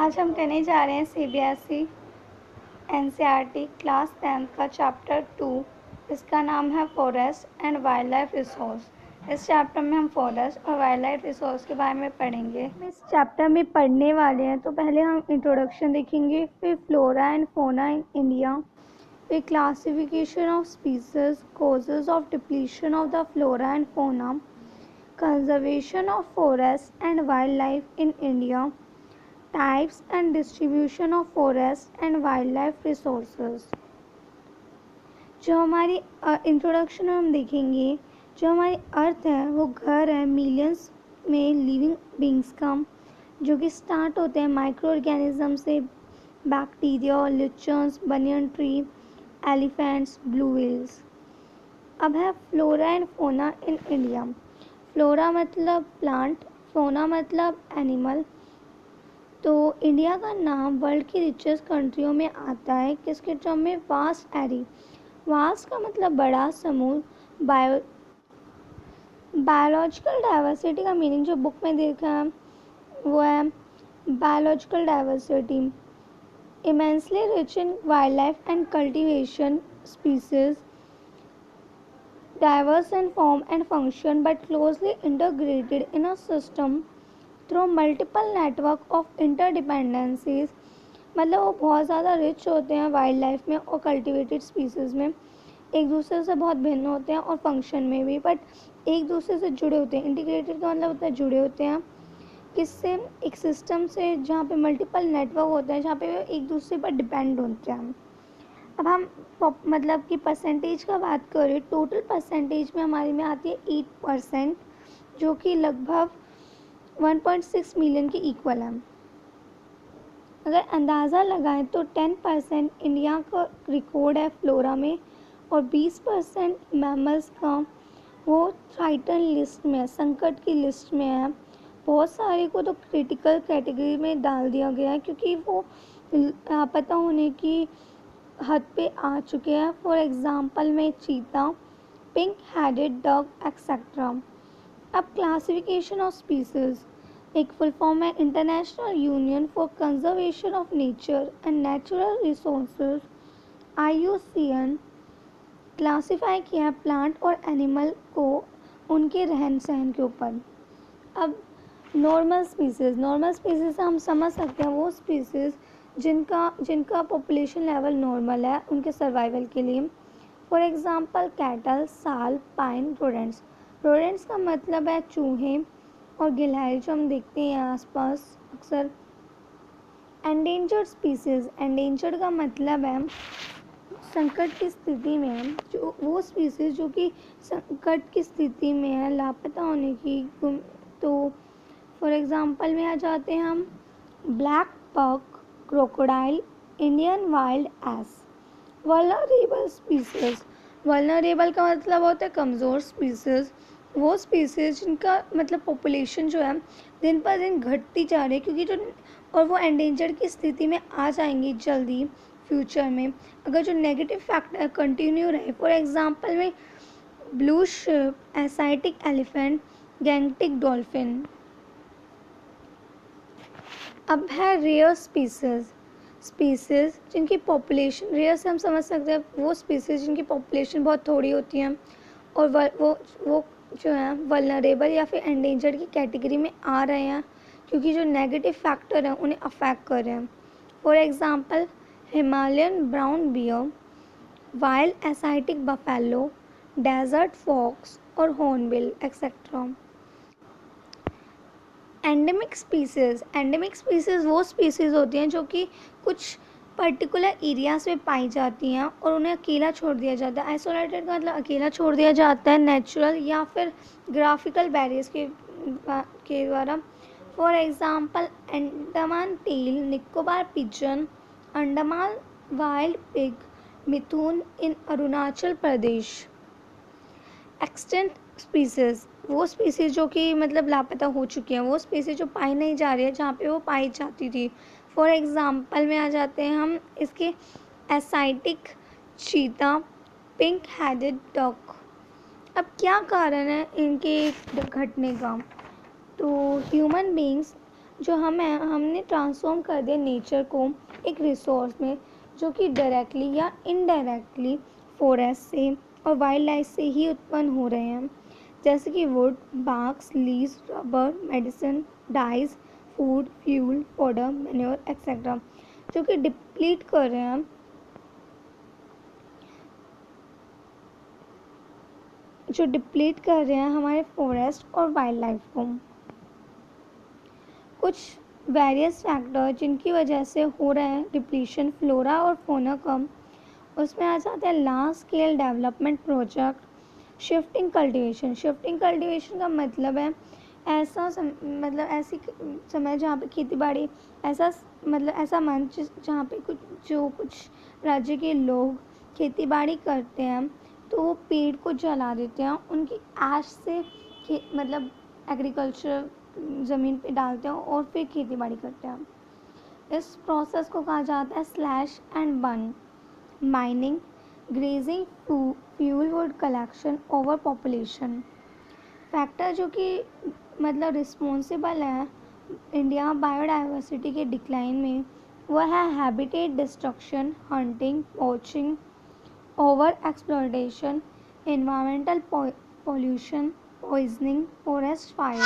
आज हम करने जा रहे हैं CBSE NCERT क्लास 10th का चैप्टर 2। इसका नाम है forest and wild life resource. इस चैप्टर में हम फॉरेस्ट और वाइल्ड लाइफ रिसोर्स के बारे में पढ़ेंगे। हम इस चैप्टर में पढ़ने वाले हैं तो पहले हम इंट्रोडक्शन देखेंगे, फिर flora and fauna in India, फिर classification of species, causes of depletion of the flora and fauna, conservation of forest and wild life in India, types and distribution of forest and wild life resources. जो हमारी introduction में हम देखेंगे, जो हमारी अर्थ है वो घर है मिलियंस में लिविंग बींग्स का, जो कि स्टार्ट होते हैं माइक्रो ऑर्गेनिज्म से, bacteria, lichens, banyan tree, elephants, blue whales. अब है flora and fauna in India. Flora मतलब प्लांट, फौना मतलब एनिमल। तो इंडिया का नाम वर्ल्ड की रिचेस्ट कंट्रियों में आता है किसके टर्म में? वास्ट एरी। वास्ट का मतलब बड़ा समूह। बायोलॉजिकल डाइवर्सिटी का मीनिंग जो बुक में देखा है वो है biological diversity, immensely rich in wild life and cultivation species, diverse in form and function but closely integrated in a system through multiple network of interdependencies। मतलब वो बहुत ज़्यादा रिच होते हैं वाइल्ड लाइफ में और कल्टिवेटेड स्पीसीज में, एक दूसरे से बहुत भिन्न होते हैं और फंक्शन में भी, बट एक दूसरे से जुड़े होते हैं। इंटीग्रेटेड का मतलब होता है जुड़े होते हैं किससे? एक सिस्टम से जहाँ पे मल्टीपल नेटवर्क होते हैं, जहाँ पे एक दूसरे पर डिपेंड होते हैं। अब हम मतलब कि परसेंटेज का बात करें, टोटल परसेंटेज में हमारी में आती है 8%, जो कि लगभग 1.6 मिलियन के इक्वल है। अगर अंदाज़ा लगाएं तो 10% इंडिया का रिकॉर्ड है फ्लोरा में और 20% मैमल्स का वो थ्राइटन लिस्ट में है, संकट की लिस्ट में है। बहुत सारे को तो क्रिटिकल कैटेगरी में डाल दिया गया है क्योंकि वो लापता होने की हद पे आ चुके हैं। फॉर एग्जाम्पल में चीता, पिंक हेडेड डग एक्सेट्रा। अब क्लासिफिकेशन ऑफ स्पीसीज, एक फुल फॉर्म है international union for conservation of nature and natural resources, IUCN। Classify किया है प्लांट और एनिमल को उनके रहन सहन के ऊपर। अब नॉर्मल स्पीसीज से हम समझ सकते हैं वो स्पीसीज जिनका पॉपुलेशन लेवल नॉर्मल है उनके सर्वाइवल के लिए। फॉर एग्जांपल कैटल, साल, पाइन, रोडेंट्स का मतलब है चूहे और गिलहरी जो हम देखते हैं आसपास अक्सर। एंडेंजर्ड स्पीसीज, एंडेंजर्ड का मतलब है संकट की स्थिति में है, जो वो स्पीसीज जो कि संकट की स्थिति में है, लापता होने की। तो फॉर एग्जांपल में आ जाते हैं हम black buck, crocodile, Indian wild ass. Vulnerable species, vulnerable का मतलब होता है कमज़ोर स्पीसीज, वो स्पीसीज जिनका मतलब पॉपुलेशन जो है दिन पर दिन घटती जा रही है क्योंकि जो और वो एंडेंजर्ड की स्थिति में आ जाएंगी जल्दी फ्यूचर में अगर जो नेगेटिव फैक्टर कंटिन्यू रहे। फॉर एग्जांपल में blue ship, Asiatic elephant, Gangetic dolphin. अब है रेयर स्पीसीज जिनकी पॉपुलेशन, रेयर से हम समझ सकते हैं वो स्पीसीज जिनकी पॉपुलेशन बहुत थोड़ी होती है और वो जो है वल्नरेबल या फिर एंडेंजर्ड की कैटेगरी में आ रहे हैं क्योंकि जो नेगेटिव फैक्टर हैं उन्हें अफेक्ट कर रहे हैं। For example Himalayan brown bear, wild Asiatic buffalo, desert fox और हॉर्नबिल एक्सेट्रा। एंडेमिक स्पीसीज़ वो स्पीसीज़ होती हैं जो कि कुछ पर्टिकुलर एरियाज में पाई जाती हैं और उन्हें अकेला छोड़ दिया जाता है। आइसोलेटेड का मतलब अकेला छोड़ दिया जाता है नेचुरल या फिर ग्राफिकल बैरियर्स के द्वारा। For example Andaman teal, Nicobar pigeon, Andaman wild pig, mithun in Arunachal Pradesh. Extant species, वो स्पीसीज जो कि मतलब लापता हो चुकी हैं, वो स्पीसीज जो पाई नहीं जा रही है जहाँ पे वो पाई जाती थी। फॉर एग्जांपल में आ जाते हैं हम इसके एसाइटिक चीता, पिंक हेडेड डक। अब क्या कारण है इनके घटने का? तो ह्यूमन बींग्स जो हमने ट्रांसफॉर्म कर दिया नेचर को एक रिसोर्स में, जो कि डायरेक्टली या इनडायरेक्टली फॉरेस्ट से और वाइल्ड लाइफ से ही उत्पन्न हो रहे हैं, जैसे कि wood, barks, leaves, rubber, medicine, dyes, food, fuel, powder, manure etcetera, जो कि डिप्लीट कर रहे हैं हमारे फॉरेस्ट और वाइल्ड लाइफ को। कुछ वेरियस फैक्टर जिनकी वजह से हो रहा है डिप्लीशन फ्लोरा और फौना का, उसमें आ जाता है large scale development project, shifting cultivation का मतलब है ऐसी समय जहाँ पे खेती बाड़ी ऐसा मंच जहाँ पे कुछ राज्य के लोग खेती बाड़ी करते हैं तो वो पेड़ को जला देते हैं, उनकी ऐश से एग्रीकल्चर ज़मीन पे डालते हैं और फिर खेती बाड़ी करते हैं। इस प्रोसेस को कहा जाता है slash and burn, mining, grazing, fuel wood collection, over population. Factor जो कि रिस्पॉन्सिबल है इंडिया बायोडाइवर्सिटी के डिक्लाइन में, वह है habitat destruction, hunting, poaching, over exploitation, environmental pollution, poisoning, forest fire.